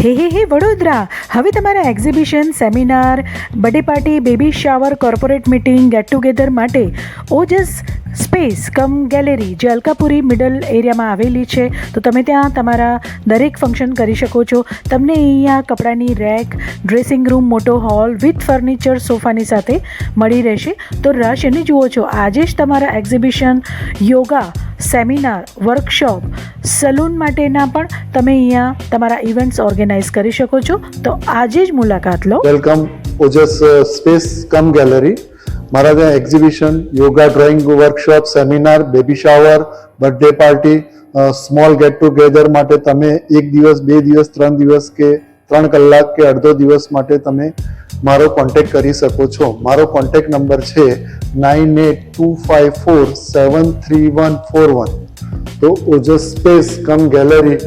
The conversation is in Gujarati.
હે વડોદરા, હવે તમારા exhibition, seminar, birthday party, baby shower, corporate meeting, get together માટે ઓજસ સ્પેસ કમ ગેલેરી જે અલકાપુરી મિડલ એરિયામાં આવેલી છે, તો તમે ત્યાં તમારા દરેક ફંક્શન કરી શકો છો. તમને અહીંયા કપડાની રેક, ડ્રેસિંગ રૂમ, મોટો હોલ વિથ ફર્નિચર, સોફાની સાથે મળી રહેશે. તો રશ એને જુઓ છો, આજે જ તમારા exhibition, yoga, seminar, workshop, salon માટેના પણ તમે અહીંયા તમારા ઇવેન્ટ્સ ઓર્ગેનાઇઝ કરી શકો છો. તો આજે જ મુલાકાત લો. વેલકમ ઓજસ સ્પેસ કમ ગેલેરી. મારા ત્યાં exhibition, yoga, drawing workshop, seminar, baby shower, birthday party, small get together માટે તમે 1 દિવસ, 2 દિવસ, 3 દિવસ કે 3 કલાક કે અડધો દિવસ માટે તમે મારો કોન્ટેક્ટ કરી શકો છો. મારો કોન્ટેક્ટ નંબર છે 9825473141. તો ઓજસ સ્પેસ કમ ગેલેરી